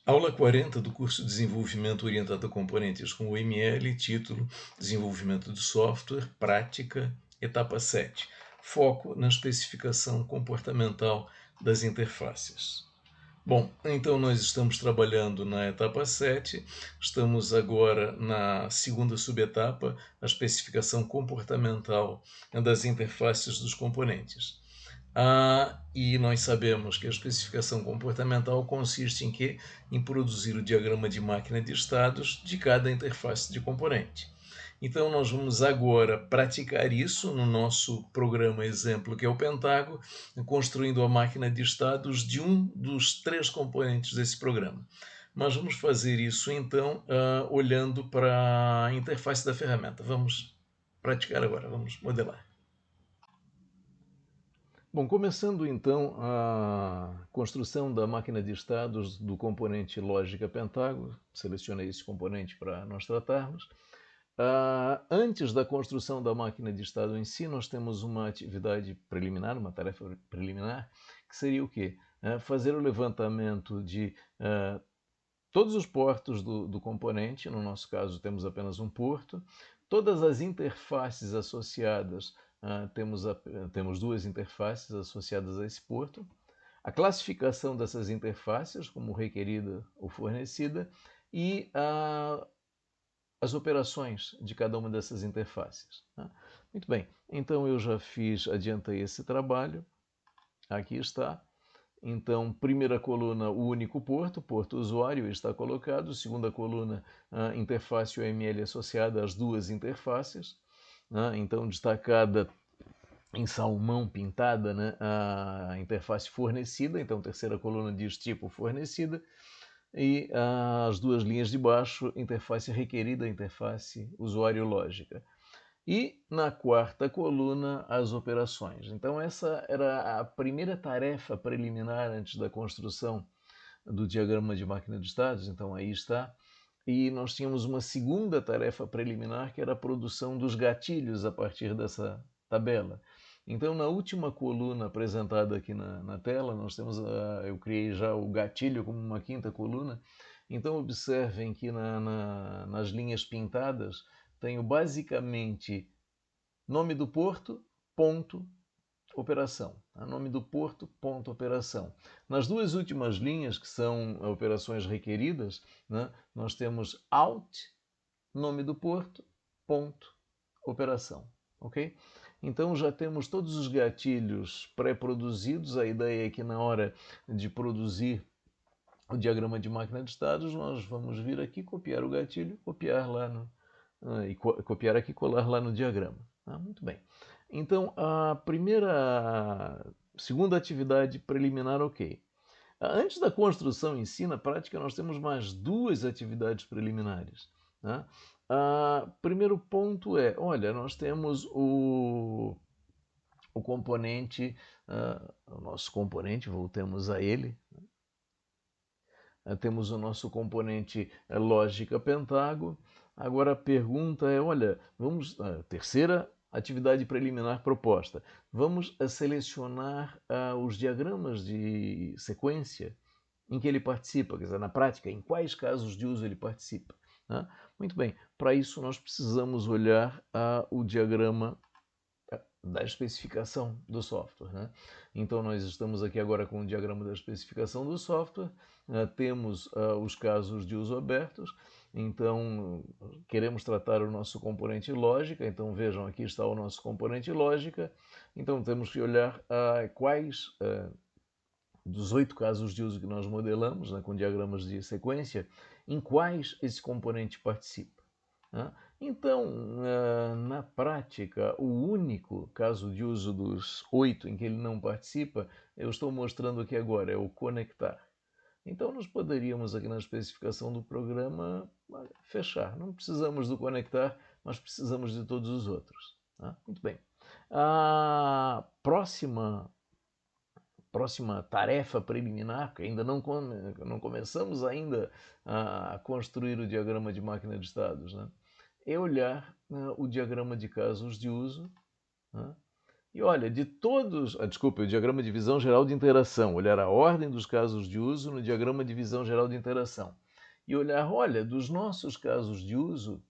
Aula 40 do curso Desenvolvimento Orientado a Componentes com o ML, título Desenvolvimento de Software, Prática, Etapa 7. Foco na especificação comportamental das interfaces. Bom, então nós estamos trabalhando na etapa 7, estamos agora na segunda subetapa, a especificação comportamental das interfaces dos componentes. E nós sabemos que a especificação comportamental consiste em quê? Em produzir o diagrama de máquina de estados de cada interface de componente. Então nós vamos agora praticar isso no nosso programa exemplo, que é o Pentago, construindo a máquina de estados de um dos três componentes desse programa. Mas vamos fazer isso então olhando para a interface da ferramenta. Vamos praticar agora, vamos modelar. Bom, começando então a construção da máquina de estados do componente lógica Pentago, selecionei esse componente para nós tratarmos. Antes da construção da máquina de estado em si, nós temos uma atividade preliminar, uma tarefa preliminar, que seria o quê? Fazer o levantamento de todos os portos do componente, no nosso caso temos apenas um porto, todas as interfaces associadas, temos duas interfaces associadas a esse porto, a classificação dessas interfaces como requerida ou fornecida e as operações de cada uma dessas interfaces. Muito bem, então eu já adiantei esse trabalho, aqui está. Então, primeira coluna, o único porto, porto usuário está colocado. Segunda coluna, a interface UML associada às duas interfaces. Então, destacada em salmão pintada, né, a interface fornecida. Então, terceira coluna diz tipo fornecida. E as duas linhas de baixo, interface requerida, interface usuário lógica. E na quarta coluna, as operações. Então essa era a primeira tarefa preliminar antes da construção do diagrama de máquina de estados, então aí está. E nós tínhamos uma segunda tarefa preliminar, que era a produção dos gatilhos a partir dessa tabela. Então, na última coluna apresentada aqui na tela, nós temos, eu criei já o gatilho como uma quinta coluna. Então, observem que nas linhas pintadas, tenho basicamente nome do porto, ponto, operação. Nome do porto, ponto, operação. Nas duas últimas linhas, que são operações requeridas, né, nós temos out, nome do porto, ponto, operação. Ok? Então já temos todos os gatilhos pré-produzidos. A ideia é que na hora de produzir o diagrama de máquina de estados, nós vamos vir aqui, copiar o gatilho, copiar lá e copiar aqui e colar lá no diagrama. Muito bem. Então, segunda atividade preliminar, ok. Antes da construção em si, na prática, nós temos mais duas atividades preliminares. Primeiro ponto é, olha, nós temos o componente, o nosso componente, voltemos a ele. Temos o nosso componente lógica Pentago. Agora a pergunta é, olha, vamos, terceira atividade preliminar proposta. Vamos selecionar os diagramas de sequência em que ele participa, quer dizer, na prática, em quais casos de uso ele participa. Muito bem, para isso nós precisamos olhar o diagrama da especificação do software. Então nós estamos aqui agora com o diagrama da especificação do software, temos os casos de uso abertos, então queremos tratar o nosso componente lógica, então vejam, aqui está o nosso componente lógica, então temos que olhar quais dos 8 casos de uso que nós modelamos, com diagramas de sequência, em quais esse componente participa. Então, na prática, o único caso de uso dos 8 em que ele não participa, eu estou mostrando aqui agora, é o conectar. Então, nós poderíamos aqui na especificação do programa fechar. Não precisamos do conectar, mas precisamos de todos os outros. Muito bem. A próxima tarefa preliminar, que ainda não começamos ainda a construir o diagrama de máquina de estados, é olhar o diagrama de casos de uso, E olha, de todos... desculpe, o diagrama de visão geral de interação. Olhar a ordem dos casos de uso no diagrama de visão geral de interação. E olhar, olha, dos nossos casos de uso,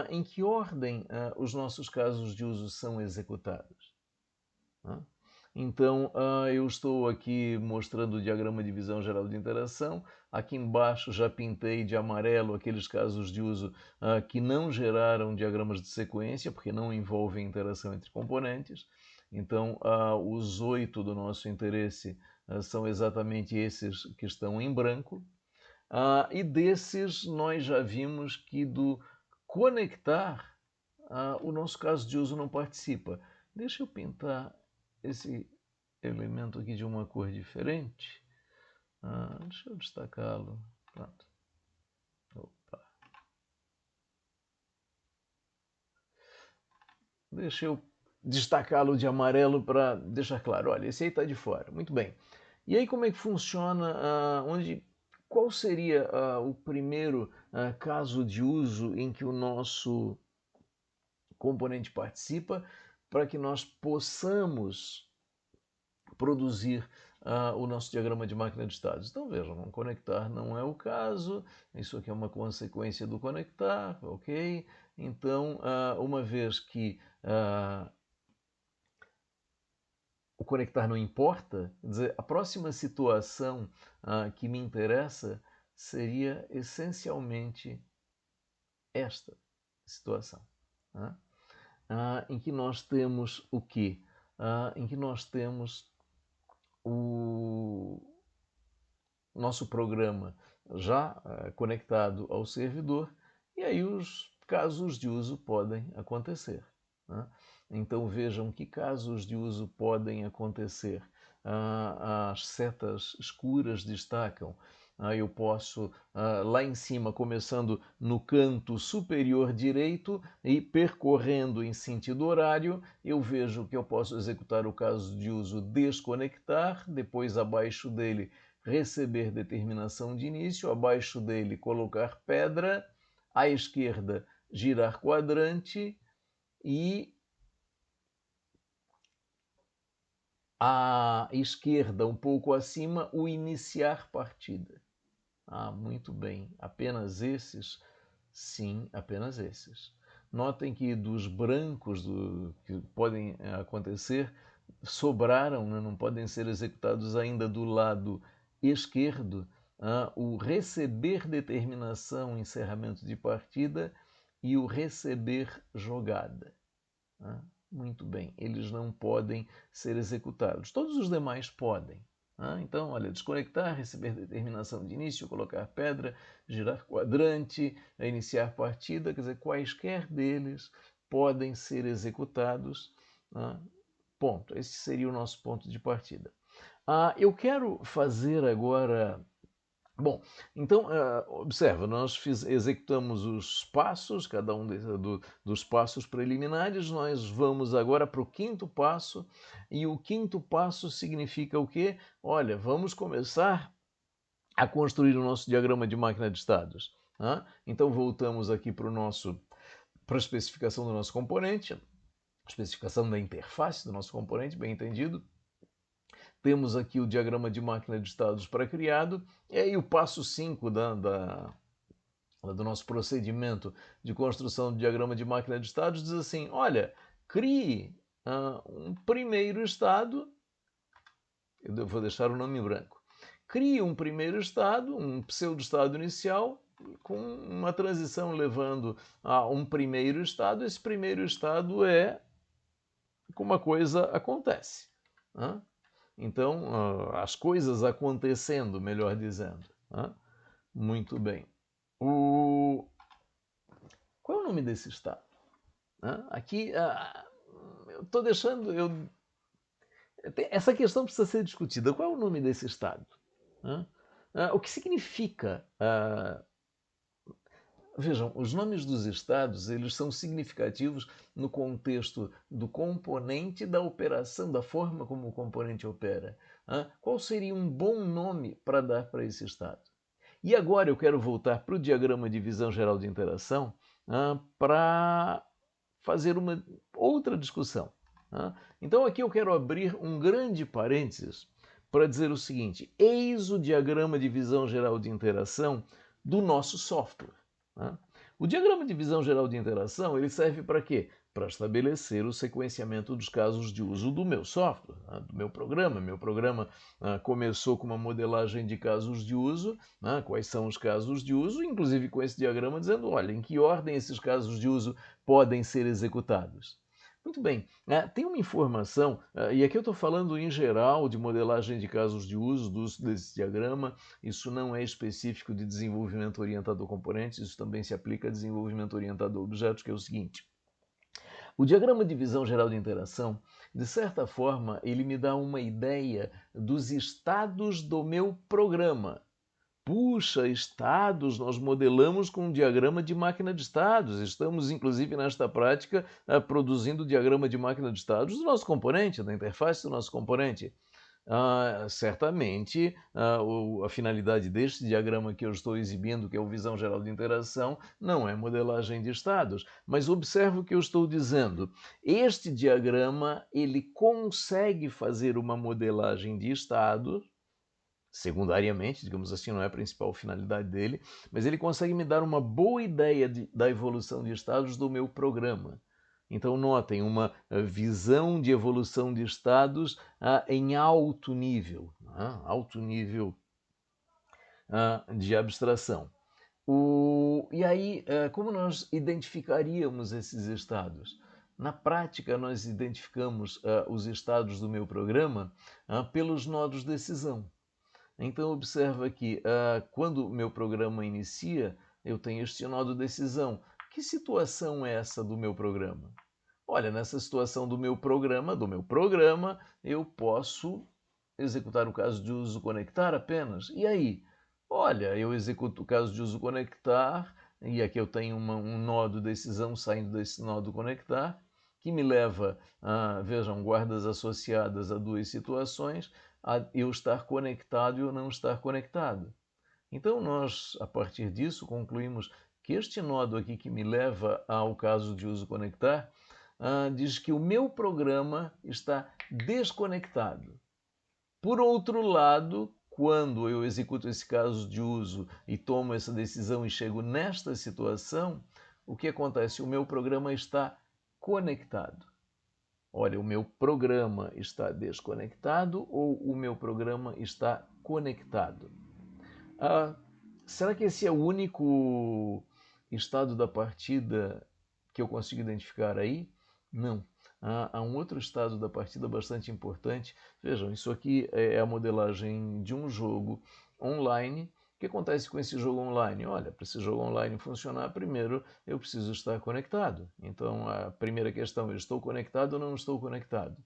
em que ordem os nossos casos de uso são executados. Então, eu estou aqui mostrando o diagrama de visão geral de interação. Aqui embaixo já pintei de amarelo aqueles casos de uso que não geraram diagramas de sequência, porque não envolvem interação entre componentes. Então, os 8 do nosso interesse são exatamente esses que estão em branco. E desses, nós já vimos que do conectar, o nosso caso de uso não participa. Deixa eu pintar esse elemento aqui de uma cor diferente. Deixa eu destacá-lo. Pronto. Opa. Deixa eu destacá-lo de amarelo para deixar claro. Olha, esse aí está de fora. Muito bem. E aí como é que funciona? Qual seria o primeiro caso de uso em que o nosso componente participa para que nós possamos produzir o nosso diagrama de máquina de estados? Então vejam, conectar não é o caso, isso aqui é uma consequência do conectar, ok? Então, uma vez que o conectar não importa, quer dizer, a próxima situação que me interessa seria essencialmente esta situação, em que nós temos o quê? Em que nós temos o nosso programa já conectado ao servidor, e aí os casos de uso podem acontecer. Então vejam que casos de uso podem acontecer. As setas escuras destacam. Eu posso, lá em cima, começando no canto superior direito e percorrendo em sentido horário, eu vejo que eu posso executar o caso de uso desconectar, depois abaixo dele receber determinação de início, abaixo dele colocar pedra, à esquerda girar quadrante e à esquerda, um pouco acima, o iniciar partida. Muito bem. Apenas esses? Sim, apenas esses. Notem que dos brancos que podem acontecer, sobraram, né? Não podem ser executados ainda do lado esquerdo, o receber determinação, encerramento de partida, e o receber jogada. Muito bem, eles não podem ser executados. Todos os demais podem. Então, olha, desconectar, receber determinação de início, colocar pedra, girar quadrante, iniciar partida, quer dizer, quaisquer deles podem ser executados. Ponto. Esse seria o nosso ponto de partida. Eu quero fazer agora... Bom, então, observa, nós executamos os passos, cada um dos passos preliminares. Nós vamos agora para o quinto passo, e o quinto passo significa o quê? Olha, vamos começar a construir o nosso diagrama de máquina de estados. Então, voltamos aqui para a especificação do nosso componente, a especificação da interface do nosso componente, bem entendido. Temos aqui o diagrama de máquina de estados pré-criado, e aí o passo 5 do nosso procedimento de construção do diagrama de máquina de estados diz assim, olha, crie um primeiro estado, eu vou deixar o nome em branco, crie um primeiro estado, um pseudo-estado inicial, com uma transição levando a um primeiro estado. Esse primeiro estado é como a coisa acontece. Então, as coisas acontecendo, melhor dizendo. Muito bem. Qual é o nome desse estado? Aqui, eu estou deixando... Essa questão precisa ser discutida. Qual é o nome desse estado? O que significa... Vejam, os nomes dos estados, eles são significativos no contexto do componente, da operação, da forma como o componente opera. Qual seria um bom nome para dar para esse estado? E agora eu quero voltar para o diagrama de visão geral de interação para fazer uma outra discussão. Então aqui eu quero abrir um grande parênteses para dizer o seguinte: eis o diagrama de visão geral de interação do nosso software. O diagrama de visão geral de interação ele serve para quê? Para estabelecer o sequenciamento dos casos de uso do meu software, do meu programa. Meu programa começou com uma modelagem de casos de uso, quais são os casos de uso, inclusive com esse diagrama dizendo, olha, em que ordem esses casos de uso podem ser executados. Muito bem, tem uma informação, e aqui eu estou falando em geral de modelagem de casos de uso desse diagrama, isso não é específico de desenvolvimento orientado a componentes, isso também se aplica a desenvolvimento orientado a objetos, que é o seguinte. O diagrama de visão geral de interação, de certa forma, ele me dá uma ideia dos estados do meu programa. Puxa, estados, nós modelamos com um diagrama de máquina de estados. Estamos, inclusive, nesta prática, produzindo o diagrama de máquina de estados do nosso componente, da interface do nosso componente. Certamente, a finalidade deste diagrama que eu estou exibindo, que é o Visão Geral de Interação, não é modelagem de estados. Mas observe o que eu estou dizendo. Este diagrama, ele consegue fazer uma modelagem de estados, secundariamente, digamos assim, não é a principal finalidade dele, mas ele consegue me dar uma boa ideia da evolução de estados do meu programa. Então, notem, uma visão de evolução de estados em alto nível de abstração. E aí, como nós identificaríamos esses estados? Na prática, nós identificamos os estados do meu programa pelos nodos decisão. Então, observa que quando o meu programa inicia, eu tenho este nó de decisão. Que situação é essa do meu programa? Olha, nessa situação do meu programa, eu posso executar o caso de uso conectar apenas. E aí? Olha, eu executo o caso de uso conectar, e aqui eu tenho um nó de decisão saindo desse nó do conectar, que me leva vejam, guardas associadas a duas situações, a eu estar conectado e eu não estar conectado. Então nós, a partir disso, concluímos que este nodo aqui que me leva ao caso de uso conectar, diz que o meu programa está desconectado. Por outro lado, quando eu executo esse caso de uso e tomo essa decisão e chego nesta situação, o que acontece? O meu programa está conectado. Olha, o meu programa está desconectado ou o meu programa está conectado? Será que esse é o único estado da partida que eu consigo identificar aí? Não. Há um outro estado da partida bastante importante. Vejam, isso aqui é a modelagem de um jogo online. O que acontece com esse jogo online? Olha, para esse jogo online funcionar, primeiro eu preciso estar conectado. Então, a primeira questão, eu estou conectado ou não estou conectado?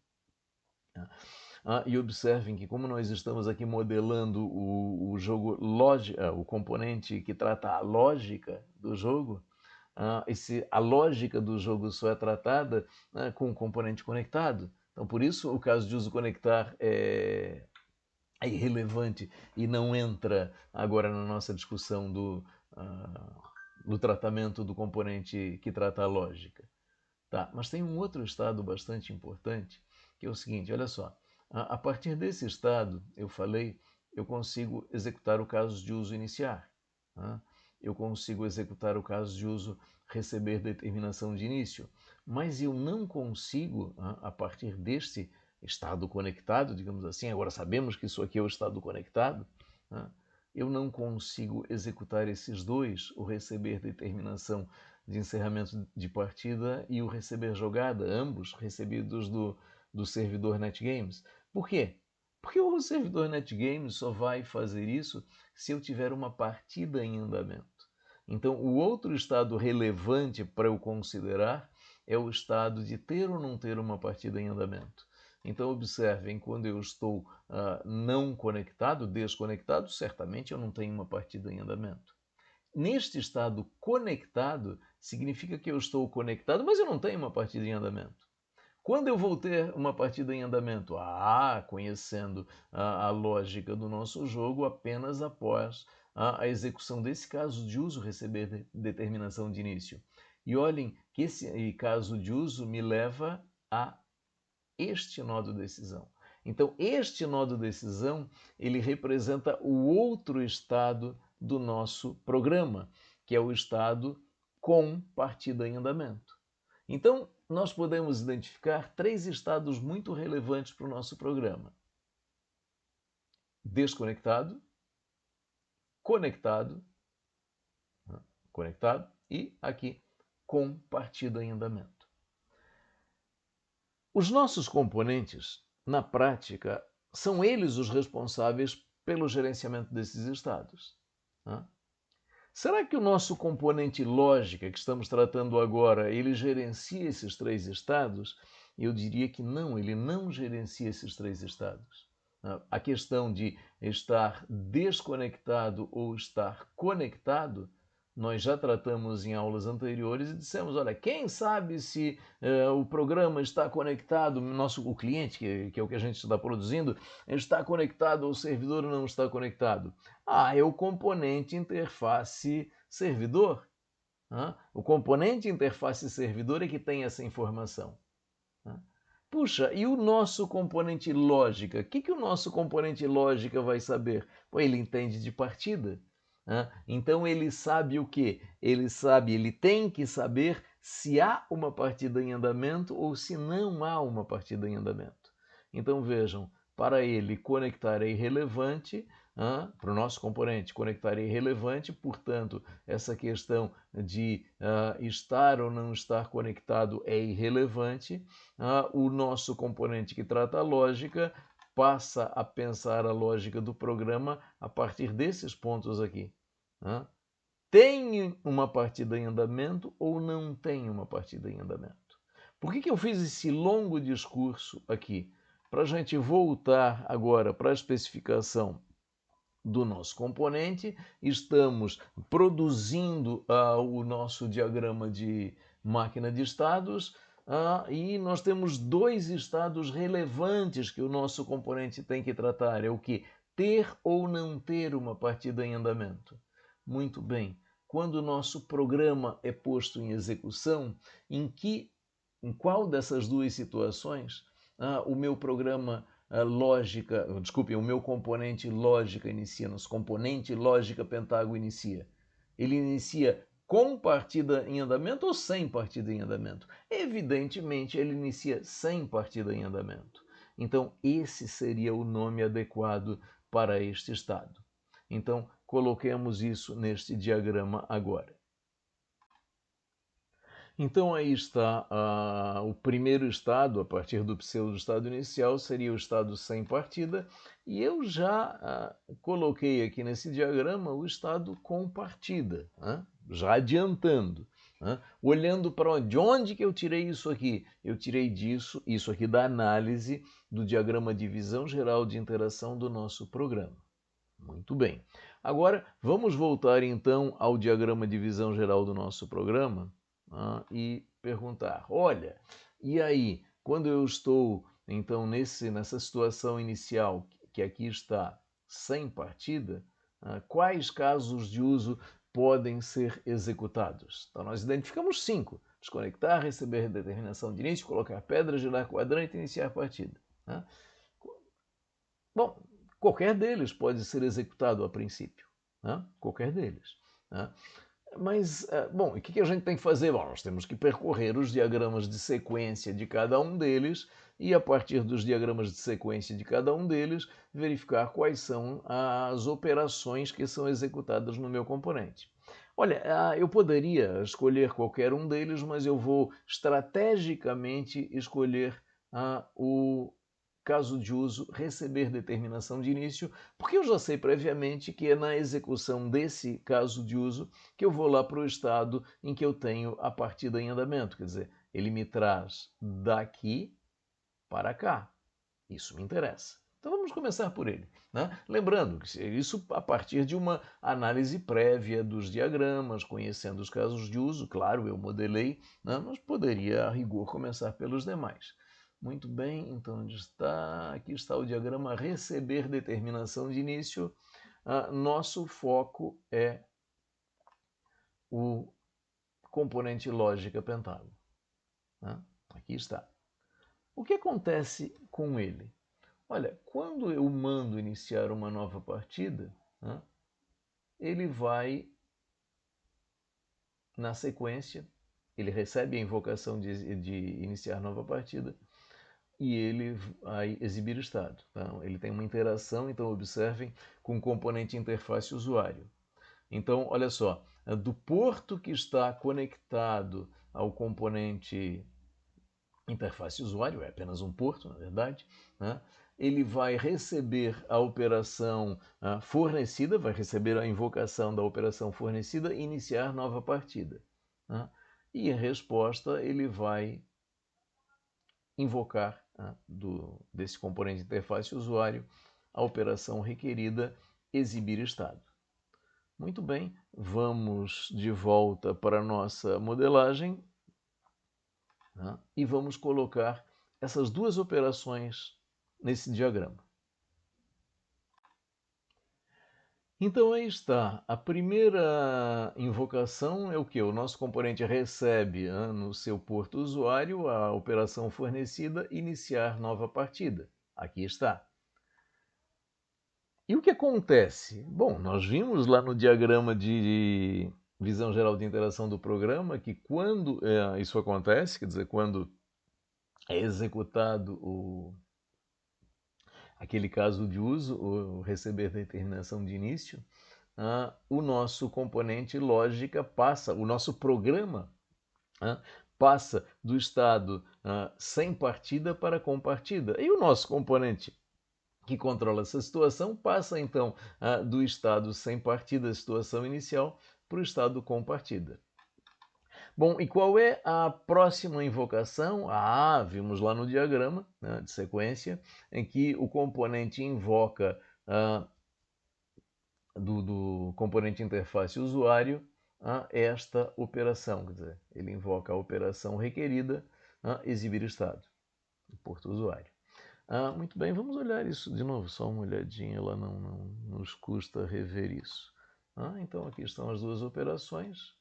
E observem que como nós estamos aqui modelando o jogo o componente que trata a lógica do jogo, a lógica do jogo só é tratada com o componente conectado. Então, por isso, o caso de uso conectar é irrelevante e não entra agora na nossa discussão do tratamento do componente que trata a lógica. Tá, mas tem um outro estado bastante importante, que é o seguinte, olha só. A partir desse estado, eu falei, eu consigo executar o caso de uso iniciar. Eu consigo executar o caso de uso receber determinação de início. Mas eu não consigo, a partir deste estado conectado, digamos assim, agora sabemos que isso aqui é o estado conectado, eu não consigo executar esses dois, o receber determinação de encerramento de partida e o receber jogada, ambos recebidos do servidor NetGames. Por quê? Porque o servidor NetGames só vai fazer isso se eu tiver uma partida em andamento. Então, o outro estado relevante para eu considerar é o estado de ter ou não ter uma partida em andamento. Então, observem, quando eu estou não conectado, desconectado, certamente eu não tenho uma partida em andamento. Neste estado conectado, significa que eu estou conectado, mas eu não tenho uma partida em andamento. Quando eu vou ter uma partida em andamento? Conhecendo a lógica do nosso jogo, apenas após a execução desse caso de uso receber determinação de início. E olhem que esse caso de uso me leva a este nó de decisão. Então, este nó de decisão, ele representa o outro estado do nosso programa, que é o estado com partida em andamento. Então, nós podemos identificar 3 estados muito relevantes para o nosso programa: desconectado, conectado, e aqui com partida em andamento. Os nossos componentes, na prática, são eles os responsáveis pelo gerenciamento desses estados. Será que o nosso componente lógica, que estamos tratando agora, ele gerencia esses 3 estados? Eu diria que não, ele não gerencia esses 3 estados. A questão de estar desconectado ou estar conectado, nós já tratamos em aulas anteriores e dissemos, olha, quem sabe se o programa está conectado, o cliente, que é o que a gente está produzindo, está conectado ou o servidor não está conectado? É o componente interface servidor. O componente interface servidor é que tem essa informação. Puxa, e o nosso componente lógica? O que o nosso componente lógica vai saber? Ele entende de partida. Então ele sabe o quê? Ele tem que saber se há uma partida em andamento ou se não há uma partida em andamento. Então vejam, para ele conectar é irrelevante, para o nosso componente conectar é irrelevante, portanto essa questão de estar ou não estar conectado é irrelevante. O nosso componente que trata a lógica passa a pensar a lógica do programa a partir desses pontos aqui. Tem uma partida em andamento ou não tem uma partida em andamento? Por que eu fiz esse longo discurso aqui? Para a gente voltar agora para a especificação do nosso componente, estamos produzindo o nosso diagrama de máquina de estados e nós temos 2 estados relevantes que o nosso componente tem que tratar. É o que? Ter ou não ter uma partida em andamento. Muito bem. Quando o nosso programa é posto em execução, em qual dessas 2 situações o meu programa o meu componente lógica inicia, nosso componente lógica Pentágono inicia? Ele inicia com partida em andamento ou sem partida em andamento? Evidentemente, ele inicia sem partida em andamento. Então, esse seria o nome adequado para este estado. Então, coloquemos isso neste diagrama agora. Então aí está o primeiro estado, a partir do pseudo-estado inicial, seria o estado sem partida, e eu já coloquei aqui nesse diagrama o estado com partida, já adiantando. Olhando para onde que eu tirei isso aqui? Eu tirei isso aqui da análise do diagrama de visão geral de interação do nosso programa. Muito bem. Agora, vamos voltar então ao diagrama de visão geral do nosso programa e perguntar, olha, e aí, quando eu estou então nessa situação inicial, que aqui está sem partida, quais casos de uso podem ser executados? Então nós identificamos 5. Desconectar, receber determinação de início, colocar pedra, girar quadrante e iniciar partida. Bom, qualquer deles pode ser executado a princípio. Qualquer deles. Mas, bom, o que a gente tem que fazer? Bom, nós temos que percorrer os diagramas de sequência de cada um deles e, a partir dos diagramas de sequência de cada um deles, verificar quais são as operações que são executadas no meu componente. Olha, eu poderia escolher qualquer um deles, mas eu vou estrategicamente escolher o caso de uso receber determinação de início, porque eu já sei previamente que é na execução desse caso de uso que eu vou lá para o estado em que eu tenho a partida em andamento. Quer dizer, ele me traz daqui para cá. Isso me interessa. Então vamos começar por ele. Lembrando que isso a partir de uma análise prévia dos diagramas, conhecendo os casos de uso, claro, eu modelei, mas poderia a rigor começar pelos demais. Muito bem, então onde está? Aqui está o diagrama receber determinação de início. Nosso foco é o componente lógica pentágono. Aqui está. O que acontece com ele? Olha, quando eu mando iniciar uma nova partida, né, ele vai, na sequência, ele recebe a invocação de iniciar nova partida e ele vai exibir estado. Então, ele tem uma interação, então observem, com o componente interface usuário. Então, olha só, do porto que está conectado ao componente interface usuário, é apenas um porto, na verdade, né? Ele vai receber a operação fornecida, vai receber a invocação da operação fornecida e iniciar nova partida. Né? E em resposta, ele vai invocar desse componente interface usuário a operação requerida exibir estado. Muito bem, vamos de volta para a nossa modelagem, né, e vamos colocar essas duas operações nesse diagrama. Então aí está, a primeira invocação é o que? O nosso componente recebe no seu porto usuário a operação fornecida, iniciar nova partida. Aqui está. E o que acontece? Bom, nós vimos lá no diagrama de visão geral de interação do programa que quando isso acontece, quer dizer, quando é executado aquele caso de uso, o receber determinação de início, o nosso componente lógica passa, o nosso programa passa do estado sem partida para com partida. E o nosso componente que controla essa situação passa então do estado sem partida, situação inicial, para o estado com partida. Bom, e qual é a próxima invocação? Vimos lá no diagrama, né, de sequência, em que o componente invoca do componente interface usuário esta operação, quer dizer, ele invoca a operação requerida, exibir estado, do porto usuário. Muito bem, vamos olhar isso de novo, só uma olhadinha, lá não nos custa rever isso. Então aqui estão as duas operações.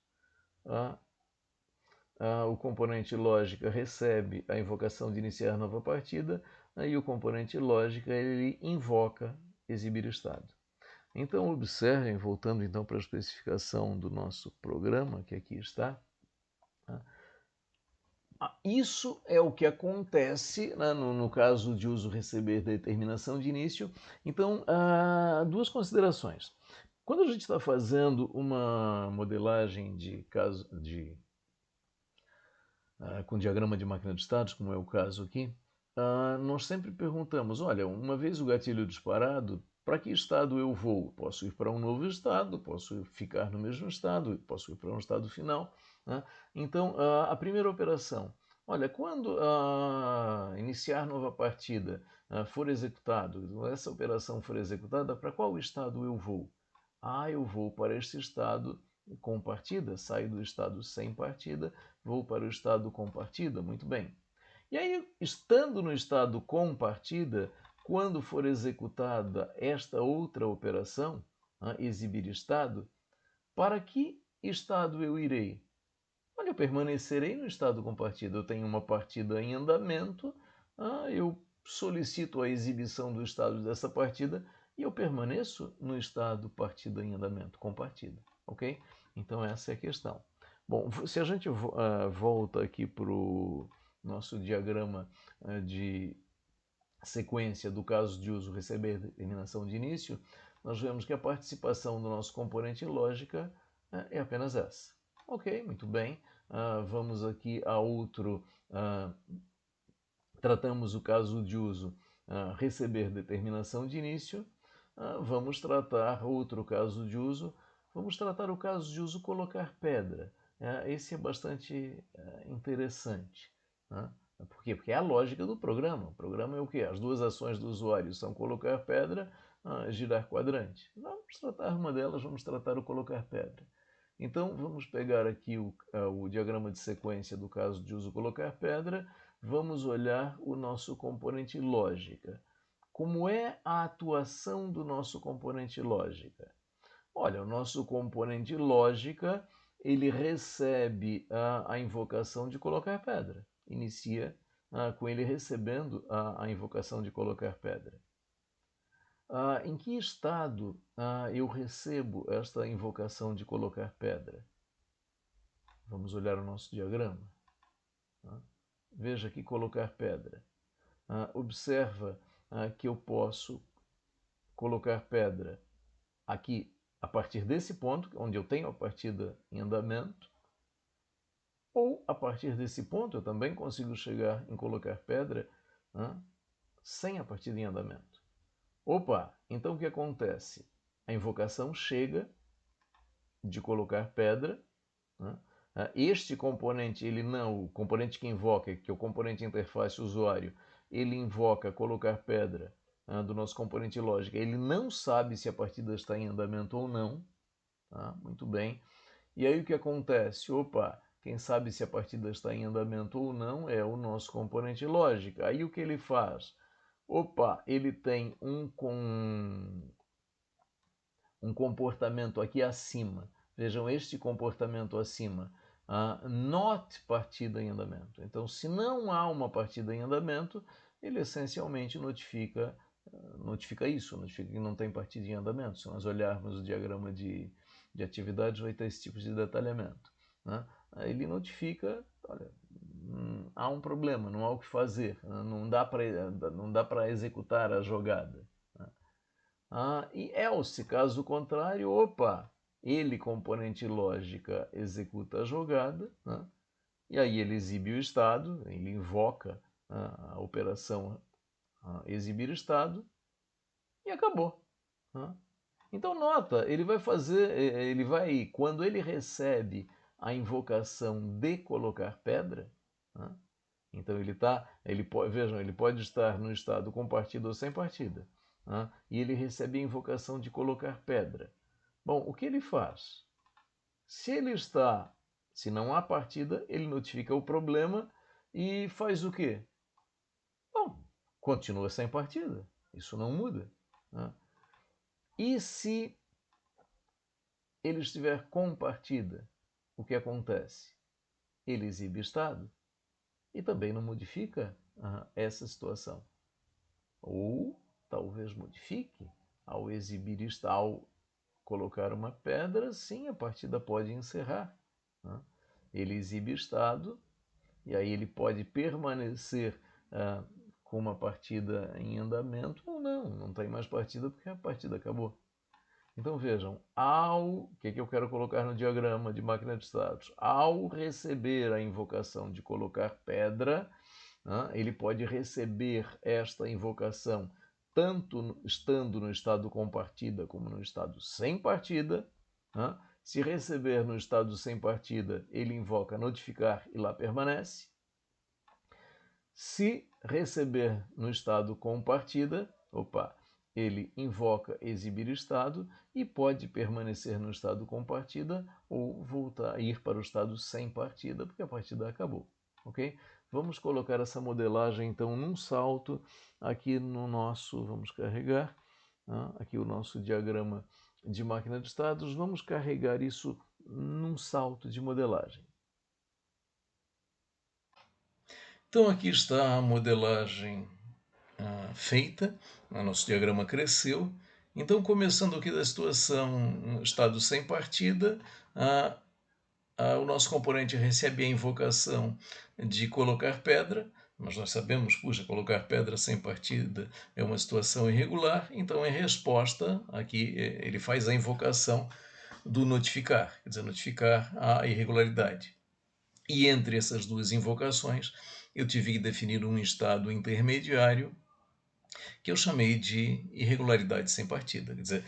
O componente lógica recebe a invocação de iniciar nova partida, e o componente lógica ele invoca exibir estado. Então observem, voltando então para a especificação do nosso programa, que aqui está, isso é o que acontece, né, no caso de uso receber determinação de início. Então, duas considerações. Quando a gente está fazendo uma modelagem de caso com diagrama de máquina de estados, como é o caso aqui, nós sempre perguntamos, olha, uma vez o gatilho disparado, para que estado eu vou? Posso ir para um novo estado, posso ficar no mesmo estado, posso ir para um estado final. Né? Então, a primeira operação, olha, quando iniciar nova partida for executado, essa operação for executada, para qual estado eu vou? Eu vou para este estado com partida, saio do estado sem partida, vou para o estado com partida, muito bem. E aí, estando no estado com partida, quando for executada esta outra operação, exibir estado, para que estado eu irei? Olha, eu permanecerei no estado com partida. Eu tenho uma partida em andamento, eu solicito a exibição do estado dessa partida e eu permaneço no estado partida em andamento, com partida, ok? Então essa é a questão. Bom, se a gente volta aqui para o nosso diagrama de sequência do caso de uso receber determinação de início, nós vemos que a participação do nosso componente lógica é apenas essa. Ok, muito bem. Vamos aqui a outro. Tratamos o caso de uso receber determinação de início. Vamos tratar outro caso de uso. Vamos tratar o caso de uso colocar pedra. Esse é bastante interessante. Por quê? Porque é a lógica do programa. O programa é o quê? As duas ações do usuário são colocar pedra, girar quadrante. Vamos tratar uma delas, vamos tratar o colocar pedra. Então, vamos pegar aqui o diagrama de sequência do caso de uso colocar pedra, vamos olhar o nosso componente lógica. Como é a atuação do nosso componente lógica? Olha, o nosso componente lógica, ele recebe a invocação de colocar pedra. Inicia com ele recebendo a invocação de colocar pedra. Em que estado eu recebo esta invocação de colocar pedra? Vamos olhar o nosso diagrama. Veja aqui colocar pedra. Observa que eu posso colocar pedra aqui a partir desse ponto, onde eu tenho a partida em andamento, ou a partir desse ponto eu também consigo chegar em colocar pedra sem a partida em andamento. Opa, então o que acontece? A invocação chega de colocar pedra, este componente, o componente que invoca, que é o componente interface usuário, ele invoca colocar pedra do nosso componente lógica. Ele não sabe se a partida está em andamento ou não. Muito bem. E aí o que acontece? Opa, quem sabe se a partida está em andamento ou não é o nosso componente lógica. Aí o que ele faz? Opa, ele tem um comportamento aqui acima. Vejam este comportamento acima. Not partida em andamento. Então, se não há uma partida em andamento, ele essencialmente notifica isso, notifica que não tem partida em andamento. Se nós olharmos o diagrama de atividades, vai ter esse tipo de detalhamento. Ele notifica, olha, há um problema, não há o que fazer, não dá para executar a jogada. E else, caso contrário, opa, ele, componente lógica, executa a jogada, e aí ele exibe o estado, ele invoca a operação exibir estado, e acabou. Então nota, quando ele recebe a invocação de colocar pedra, então vejam, ele pode estar no estado com partida ou sem partida, e ele recebe a invocação de colocar pedra. Bom, o que ele faz? Se não há partida, ele notifica o problema e faz o quê? Bom, continua sem partida, isso não muda. E se ele estiver com partida, o que acontece? Ele exibe estado e também não modifica essa situação. Ou talvez modifique ao exibir estado, ao colocar uma pedra, sim, a partida pode encerrar. Ele exibe estado e aí ele pode permanecer com uma partida em andamento ou não tem mais partida porque a partida acabou. Então vejam, o que eu quero colocar no diagrama de máquina de estados? Ao receber a invocação de colocar pedra, ele pode receber esta invocação tanto estando no estado com partida como no estado sem partida. Se receber no estado sem partida, ele invoca notificar e lá permanece. Se receber no estado com partida, ele invoca exibir estado e pode permanecer no estado com partida ou ir para o estado sem partida, porque a partida acabou. Ok? Vamos colocar essa modelagem então num salto aqui no nosso, vamos carregar aqui o nosso diagrama de máquina de estados, vamos carregar isso num salto de modelagem. Então aqui está a modelagem feita, o nosso diagrama cresceu. Então, começando aqui da situação estado sem partida, o nosso componente recebe a invocação de colocar pedra, mas nós sabemos, colocar pedra sem partida é uma situação irregular, então em resposta, aqui ele faz a invocação do notificar, quer dizer, notificar a irregularidade. E entre essas duas invocações, eu tive que definir um estado intermediário que eu chamei de irregularidade sem partida. Quer dizer,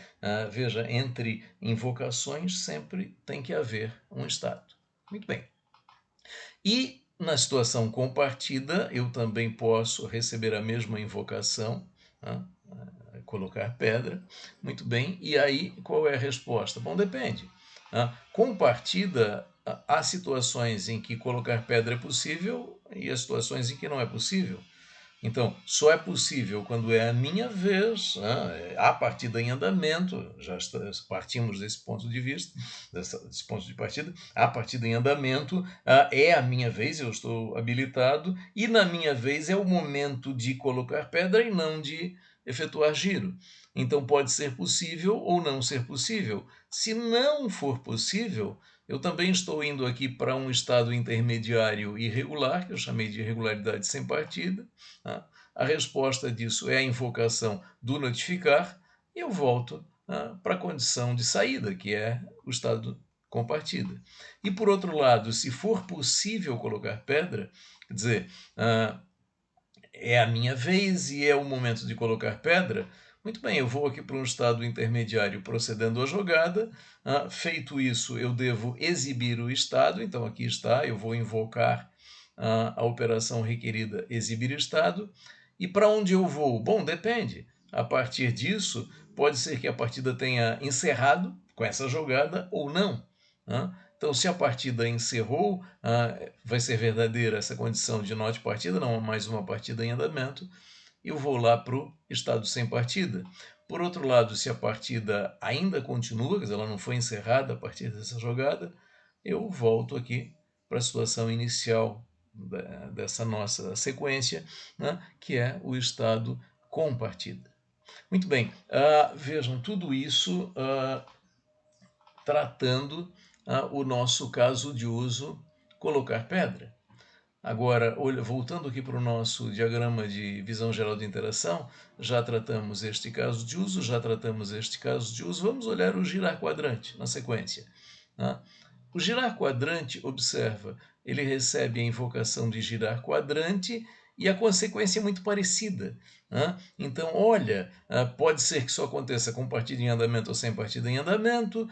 veja, entre invocações sempre tem que haver um estado. Muito bem. E na situação com partida, eu também posso receber a mesma invocação, colocar pedra. Muito bem. E aí, qual é a resposta? Bom, depende. Com partida, há situações em que colocar pedra é possível e há situações em que não é possível. Então, só é possível quando é a minha vez, a partida em andamento, partimos desse ponto de vista, desse ponto de partida, a partida em andamento, é a minha vez, eu estou habilitado, e na minha vez é o momento de colocar pedra e não de efetuar giro. Então pode ser possível ou não ser possível. Se não for possível, eu também estou indo aqui para um estado intermediário irregular, que eu chamei de irregularidade sem partida. A resposta disso é a invocação do notificar, e eu volto para a condição de saída, que é o estado com partida. E por outro lado, se for possível colocar pedra, quer dizer, é a minha vez e é o momento de colocar pedra, muito bem, eu vou aqui para um estado intermediário procedendo à jogada. Feito isso, eu devo exibir o estado. Então aqui está, eu vou invocar a operação requerida exibir estado. E para onde eu vou? Bom, depende. A partir disso, pode ser que a partida tenha encerrado com essa jogada ou não. Então, se a partida encerrou, vai ser verdadeira essa condição de not partida, não há mais uma partida em andamento, eu vou lá para o estado sem partida. Por outro lado, se a partida ainda continua, quer dizer, ela não foi encerrada a partir dessa jogada, eu volto aqui para a situação inicial dessa nossa sequência, que é o estado com partida. Muito bem, vejam, tudo isso tratando o nosso caso de uso, colocar pedra. Agora, voltando aqui para o nosso diagrama de visão geral de interação, já tratamos este caso de uso, já tratamos este caso de uso. Vamos olhar o girar quadrante na sequência. O girar quadrante, observa, ele recebe a invocação de girar quadrante e a consequência é muito parecida. Então, olha, pode ser que isso aconteça com partida em andamento ou sem partida em andamento.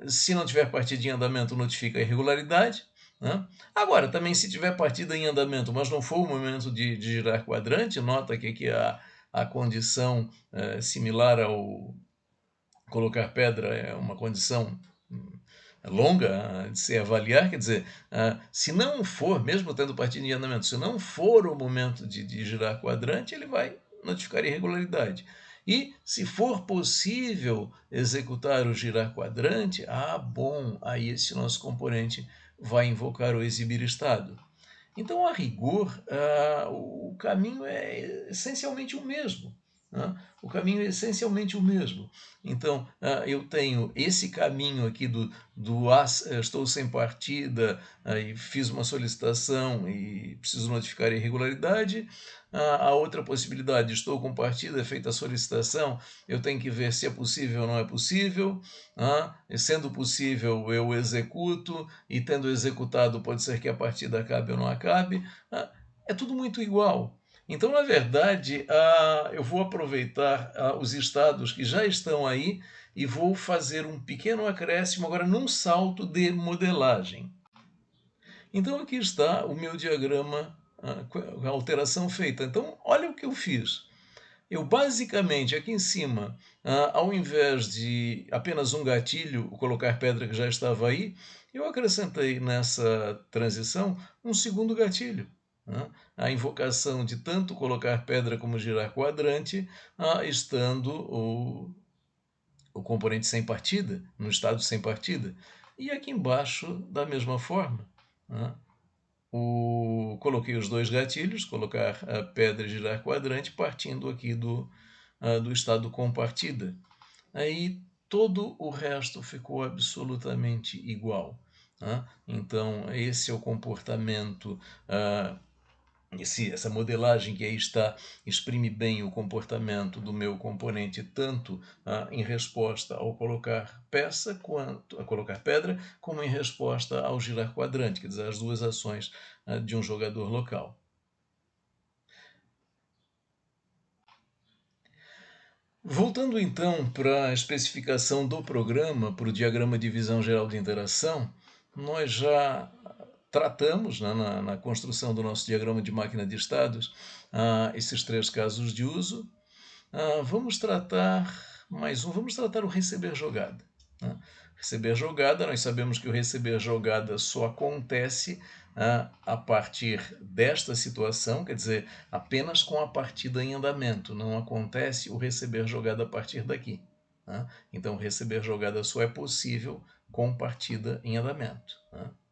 Se não tiver partida em andamento, notifica a irregularidade. Agora, também se tiver partida em andamento, mas não for o momento de girar quadrante, nota que aqui a condição similar ao colocar pedra é uma condição longa de se avaliar, quer dizer, se não for, mesmo tendo partida em andamento, se não for o momento de girar quadrante, ele vai notificar irregularidade. E se for possível executar o girar quadrante, bom, aí esse nosso componente vai invocar o exibir estado. Então, a rigor, o caminho é essencialmente o mesmo. O caminho é essencialmente o mesmo. Então, eu tenho esse caminho aqui do estou sem partida e fiz uma solicitação e preciso notificar a irregularidade. A outra possibilidade, estou com partida, feita a solicitação, eu tenho que ver se é possível ou não é possível. Sendo possível, eu executo, e tendo executado, pode ser que a partida acabe ou não acabe. É tudo muito igual. Então, na verdade, eu vou aproveitar os estados que já estão aí e vou fazer um pequeno acréscimo agora num salto de modelagem. Então, aqui está o meu diagrama, a alteração feita. Então, olha o que eu fiz. Eu basicamente, aqui em cima, ao invés de apenas um gatilho, colocar pedra que já estava aí, eu acrescentei nessa transição um segundo gatilho. A invocação de tanto colocar pedra como girar quadrante, estando o componente sem partida, no estado sem partida. E aqui embaixo, da mesma forma. Coloquei os dois gatilhos, colocar a pedra e girar quadrante, partindo aqui do estado com partida. Aí todo o resto ficou absolutamente igual. Então, esse é o comportamento, essa modelagem que aí está, exprime bem o comportamento do meu componente, tanto em resposta ao colocar peça, quanto a colocar pedra, como em resposta ao girar quadrante, quer dizer, as duas ações de um jogador local. Voltando então para a especificação do programa, para o diagrama de visão geral de interação, nós já tratamos na construção do nosso diagrama de máquina de estados esses três casos de uso. Vamos tratar mais um, vamos tratar o receber jogada. Receber jogada, nós sabemos que o receber jogada só acontece a partir desta situação, quer dizer, apenas com a partida em andamento, não acontece o receber jogada a partir daqui. Então, receber jogada só é possível com partida em andamento.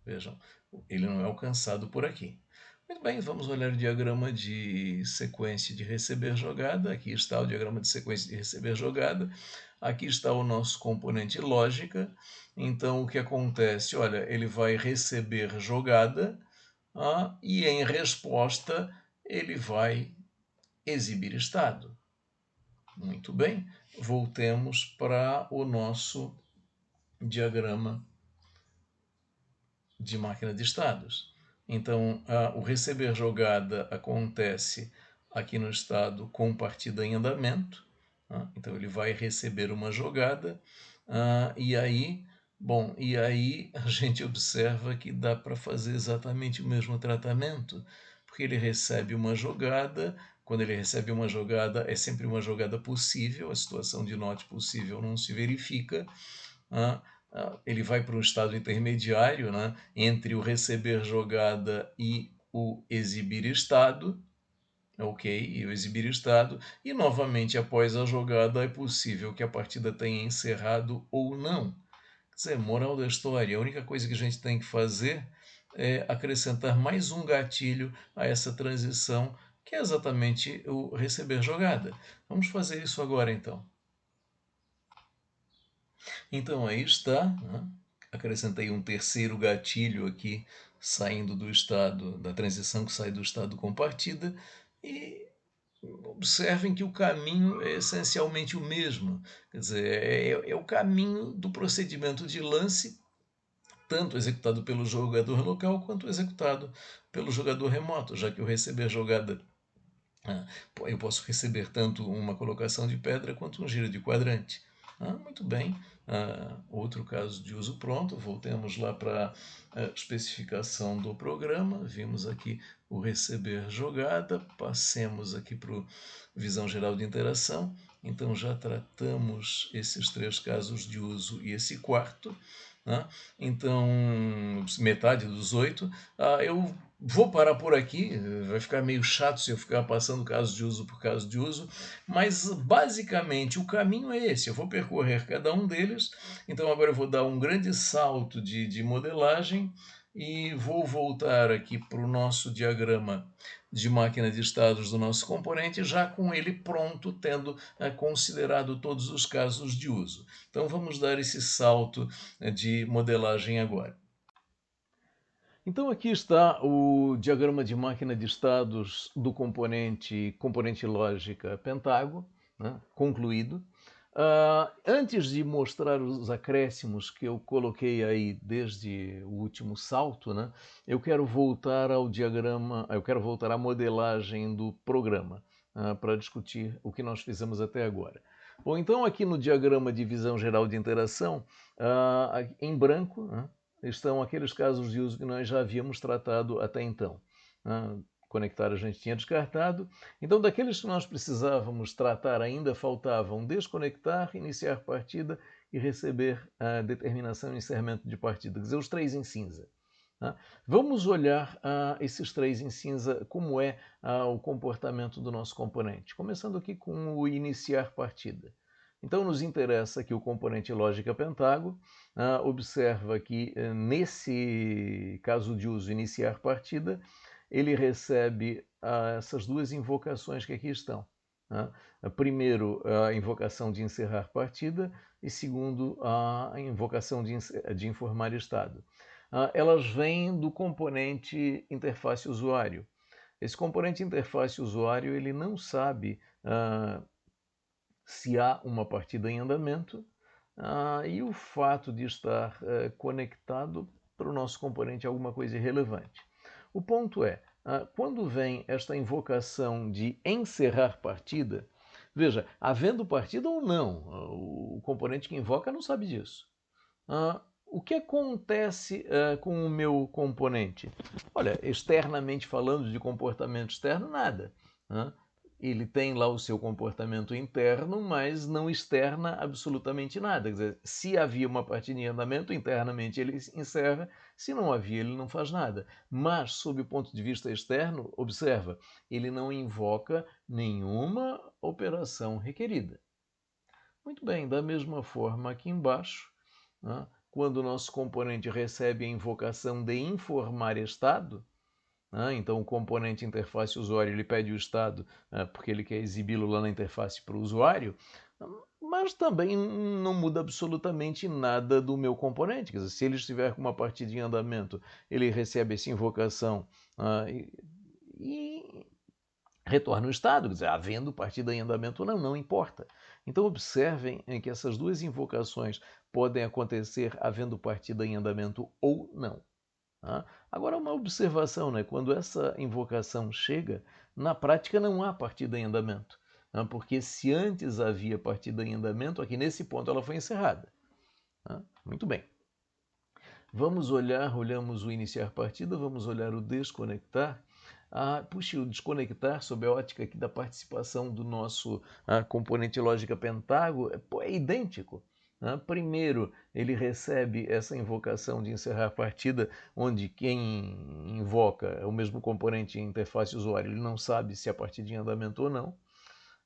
Vejam, ele não é alcançado por aqui. Muito bem, vamos olhar o diagrama de sequência de receber jogada. Aqui está o diagrama de sequência de receber jogada. Aqui está o nosso componente lógica. Então, o que acontece? Olha, ele vai receber jogada e, em resposta, ele vai exibir estado. Muito bem, voltemos para o nosso diagrama de máquina de estados. Então, o receber jogada acontece aqui no estado com partida em andamento. Então, ele vai receber uma jogada e aí a gente observa que dá para fazer exatamente o mesmo tratamento, porque ele recebe uma jogada. Quando ele recebe uma jogada, é sempre uma jogada possível, a situação de not possível não se verifica. Ele vai para um estado intermediário, né, entre o receber jogada e o exibir estado, e o exibir estado, e novamente após a jogada é possível que a partida tenha encerrado ou não. Quer dizer, moral da história, a única coisa que a gente tem que fazer é acrescentar mais um gatilho a essa transição, que é exatamente o receber jogada. Vamos fazer isso agora então. Então aí está, acrescentei um terceiro gatilho aqui, saindo do estado, da transição que sai do estado com partida, e observem que o caminho é essencialmente o mesmo, quer dizer, é o caminho do procedimento de lance, tanto executado pelo jogador local quanto executado pelo jogador remoto, já que o receber jogada, eu posso receber tanto uma colocação de pedra quanto um giro de quadrante. Muito bem, outro caso de uso pronto, voltemos lá para a especificação do programa, vimos aqui o receber jogada, passemos aqui para o visão geral de interação, então já tratamos esses 3 casos de uso e esse quarto, então metade dos 8, eu vou parar por aqui, vai ficar meio chato se eu ficar passando caso de uso por caso de uso, mas basicamente o caminho é esse, eu vou percorrer cada um deles, então agora eu vou dar um grande salto de modelagem e vou voltar aqui para o nosso diagrama de máquina de estados do nosso componente, já com ele pronto, tendo considerado todos os casos de uso. Então vamos dar esse salto de modelagem agora. Então aqui está o diagrama de máquina de estados do componente lógica Pentago, concluído. Antes de mostrar os acréscimos que eu coloquei aí desde o último salto, eu quero voltar ao diagrama, eu quero voltar à modelagem do programa para discutir o que nós fizemos até agora. Bom, então aqui no diagrama de visão geral de interação, em branco, estão aqueles casos de uso que nós já havíamos tratado até então. Conectar a gente tinha descartado. Então, daqueles que nós precisávamos tratar, ainda faltavam desconectar, iniciar partida e receber a determinação e encerramento de partida. Quer dizer, os 3 em cinza. Vamos olhar esses 3 em cinza, como é o comportamento do nosso componente. Começando aqui com o iniciar partida. Então, nos interessa que o componente lógica Pentago observa que, nesse caso de uso iniciar partida, ele recebe essas 2 invocações que aqui estão. Primeiro, a invocação de encerrar partida e, segundo, a invocação de informar estado. Elas vêm do componente interface usuário. Esse componente interface usuário ele não sabe se há uma partida em andamento e o fato de estar conectado para o nosso componente é alguma coisa irrelevante. O ponto é, quando vem esta invocação de encerrar partida, veja, havendo partida ou não, o componente que invoca não sabe disso. O que acontece com o meu componente? Olha, externamente falando de comportamento externo, nada. ele tem lá o seu comportamento interno, mas não externa absolutamente nada. Quer dizer, se havia uma partida em andamento, internamente ele encerra, se não havia, ele não faz nada. Mas, sob o ponto de vista externo, observa, ele não invoca nenhuma operação requerida. Muito bem, da mesma forma aqui embaixo, né, quando o nosso componente recebe a invocação de informar estado, então o componente interface usuário ele pede o estado porque ele quer exibi-lo lá na interface para o usuário, mas também não muda absolutamente nada do meu componente. Quer dizer, se ele estiver com uma partida em andamento, ele recebe essa invocação e retorna o estado, quer dizer, havendo partida em andamento ou não, não importa. Então observem que essas duas invocações podem acontecer havendo partida em andamento ou não. Agora, uma observação, né? Quando essa invocação chega, na prática não há partida em andamento, porque se antes havia partida em andamento, aqui nesse ponto ela foi encerrada. Muito bem. Olhamos o iniciar partida, vamos olhar o desconectar. Puxa, o desconectar sob a ótica aqui da participação do nosso componente lógica pentágono é idêntico. Primeiro, ele recebe essa invocação de encerrar a partida, onde quem invoca é o mesmo componente interface usuário, ele não sabe se a partida é em andamento ou não.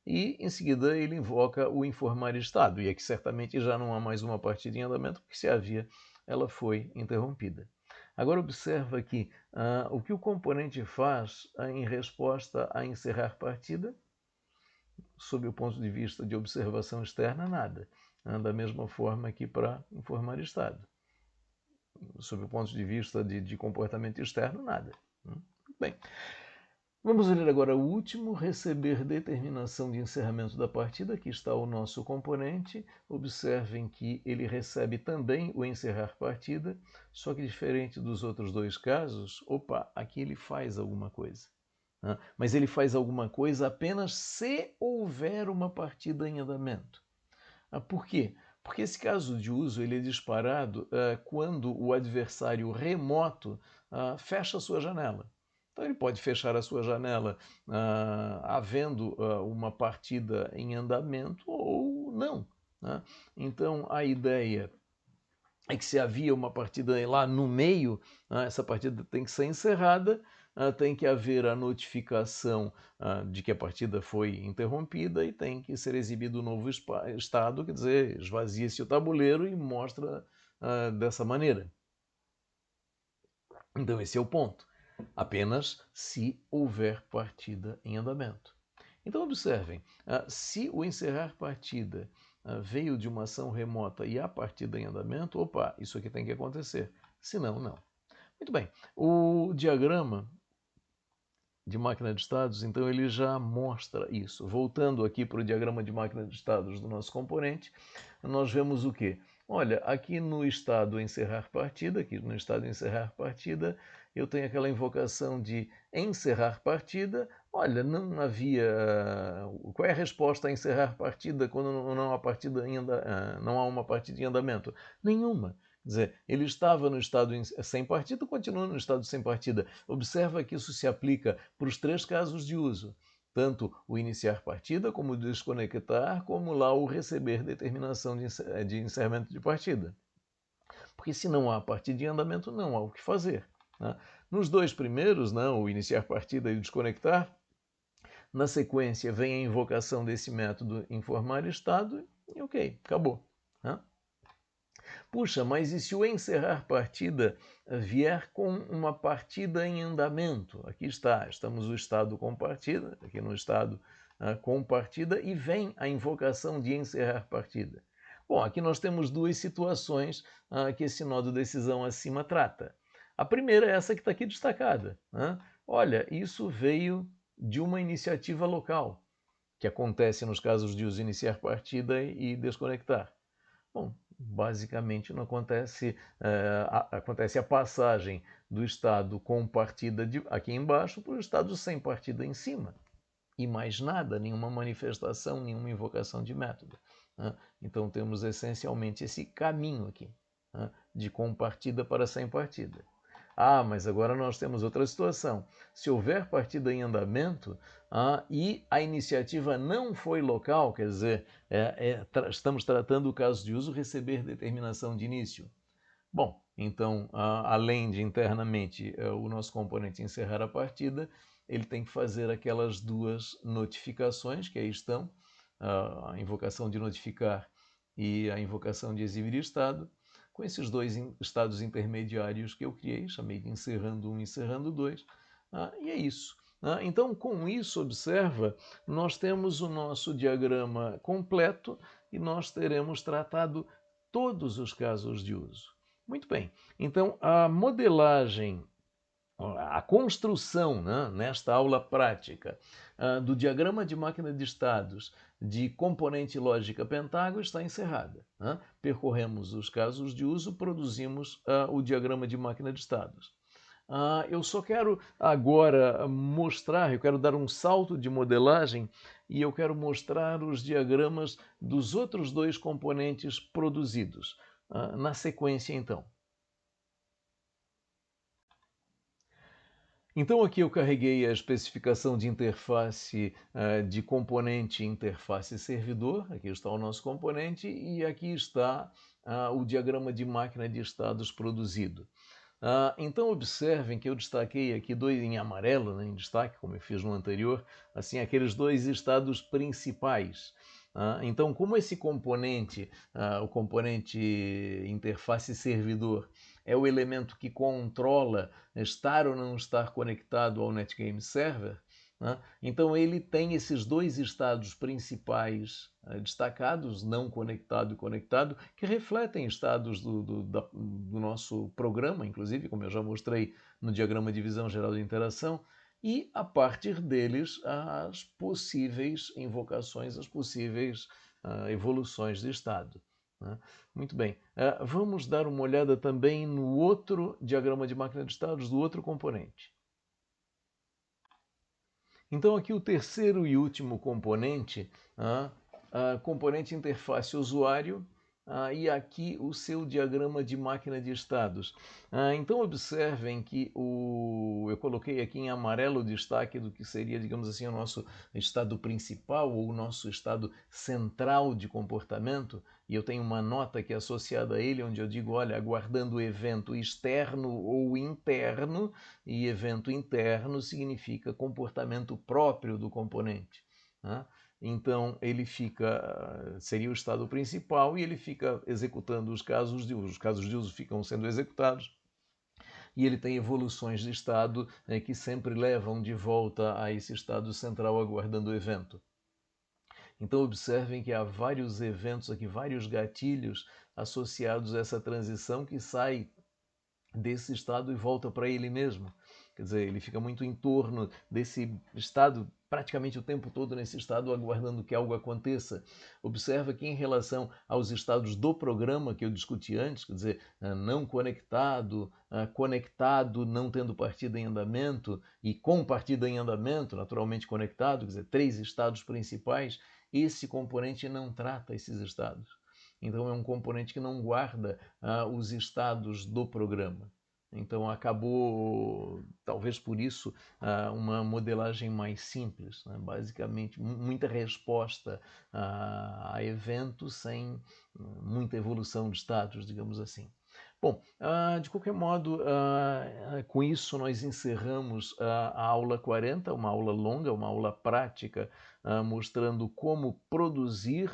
E, em seguida, ele invoca o informar estado, e aqui certamente já não há mais uma partida em andamento, porque se havia, ela foi interrompida. Agora observa aqui o que o componente faz em resposta a encerrar partida. Sob o ponto de vista de observação externa, nada. Da mesma forma aqui para informar estado. Sob o ponto de vista de comportamento externo, nada. Bem, vamos ler agora o último, receber determinação de encerramento da partida. Aqui está o nosso componente. Observem que ele recebe também o encerrar partida, só que diferente dos outros dois casos, aqui ele faz alguma coisa. Mas ele faz alguma coisa apenas se houver uma partida em andamento. Por quê? Porque esse caso de uso ele é disparado quando o adversário remoto fecha a sua janela. Então ele pode fechar a sua janela havendo uma partida em andamento ou não. Então a ideia é que se havia uma partida lá no meio, essa partida tem que ser encerrada, tem que haver a notificação de que a partida foi interrompida e tem que ser exibido um novo estado, quer dizer, esvazia-se o tabuleiro e mostra dessa maneira. Então esse é o ponto. Apenas se houver partida em andamento. Então observem, se o encerrar partida veio de uma ação remota e há partida em andamento, isso aqui tem que acontecer. Senão, não. Muito bem. O diagrama de máquina de estados, então ele já mostra isso. Voltando aqui para o diagrama de máquina de estados do nosso componente, nós vemos o quê? Olha, aqui no estado encerrar partida, eu tenho aquela invocação de encerrar partida. Olha, não havia... Qual é a resposta a encerrar partida quando não há partida ainda, não há uma partida em andamento? Nenhuma. Quer dizer, ele estava no estado sem partida, continua no estado sem partida. Observa que isso se aplica para os três casos de uso. Tanto o iniciar partida, como o desconectar, como lá o receber determinação de encerramento de partida. Porque se não há partida em andamento, não há o que fazer. Nos dois primeiros, o iniciar partida e o desconectar, na sequência vem a invocação desse método informar estado e ok, acabou. Puxa, mas e se o encerrar partida vier com uma partida em andamento? Aqui está, estamos no estado com partida, aqui no estado com partida, e vem a invocação de encerrar partida. Bom, aqui nós temos duas situações que esse nó de decisão acima trata. A primeira é essa que está aqui destacada. Olha, isso veio de uma iniciativa local, que acontece nos casos de uso iniciar partida e desconectar. Bom, basicamente não acontece, acontece a passagem do estado com partida aqui embaixo para o estado sem partida em cima. E mais nada, nenhuma manifestação, nenhuma invocação de método. Então temos essencialmente esse caminho aqui, de com partida para sem partida. Ah, mas agora nós temos outra situação. Se houver partida em andamento e a iniciativa não foi local, quer dizer, estamos tratando o caso de uso receber determinação de início. Bom, então, além de internamente o nosso componente encerrar a partida, ele tem que fazer aquelas duas notificações que aí estão, a invocação de notificar e a invocação de exibir estado, com esses dois estados intermediários que eu criei, chamei de encerrando um, encerrando dois, e é isso. Então, com isso, observa, nós temos o nosso diagrama completo e nós teremos tratado todos os casos de uso. Muito bem, então a modelagem, a construção, né, nesta aula prática do diagrama de máquina de estados de componente lógica pentágono está encerrada. Né? Percorremos os casos de uso, produzimos o diagrama de máquina de estados. Eu só quero agora mostrar, eu quero dar um salto de modelagem e eu quero mostrar os diagramas dos outros dois componentes produzidos. Na sequência, então. Então aqui eu carreguei a especificação de interface de componente interface servidor, aqui está o nosso componente e aqui está o diagrama de máquina de estados produzido. Então observem que eu destaquei aqui dois em amarelo, né, em destaque, como eu fiz no anterior, assim, aqueles dois estados principais. Então, como esse componente, o componente interface servidor, é o elemento que controla estar ou não estar conectado ao NetGame Server, então ele tem esses dois estados principais destacados, não conectado e conectado, que refletem estados do nosso programa, inclusive, como eu já mostrei no diagrama de visão geral de interação, e a partir deles as possíveis invocações, as possíveis evoluções de estado. Muito bem, vamos dar uma olhada também no outro diagrama de máquina de estados do outro componente. Então aqui o terceiro e último componente, componente interface usuário, e aqui o seu diagrama de máquina de estados. Então observem que eu coloquei aqui em amarelo o destaque do que seria, digamos assim, o nosso estado principal ou o nosso estado central de comportamento, e eu tenho uma nota que é associada a ele, onde eu digo, olha, aguardando o evento externo ou interno, e evento interno significa comportamento próprio do componente. Então ele seria o estado principal e ele fica executando os casos de uso. Os casos de uso ficam sendo executados e ele tem evoluções de estado que sempre levam de volta a esse estado central aguardando o evento. Então observem que há vários eventos aqui, vários gatilhos associados a essa transição que sai desse estado e volta para ele mesmo. Quer dizer, ele fica muito em torno desse estado, praticamente o tempo todo nesse estado, aguardando que algo aconteça. Observa que em relação aos estados do programa que eu discuti antes, quer dizer, não conectado, conectado, não tendo partida em andamento e com partida em andamento, naturalmente conectado, quer dizer, três estados principais, esse componente não trata esses estados. Então é um componente que não guarda os estados do programa. Então acabou, talvez por isso, uma modelagem mais simples, né? Basicamente muita resposta a eventos sem muita evolução de status, digamos assim. Bom, de qualquer modo, com isso nós encerramos a aula 40, uma aula longa, uma aula prática, mostrando como produzir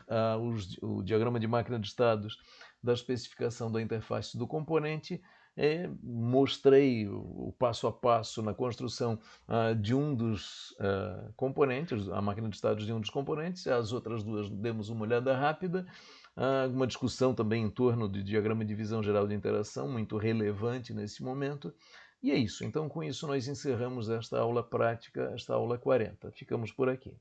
o diagrama de máquina de estados da especificação da interface do componente. Mostrei o passo a passo na construção de um dos componentes, a máquina de estados de um dos componentes, as outras duas demos uma olhada rápida. Uma discussão também em torno do diagrama de visão geral de interação, muito relevante nesse momento. E é isso. Então, com isso, nós encerramos esta aula prática, esta aula 40. Ficamos por aqui.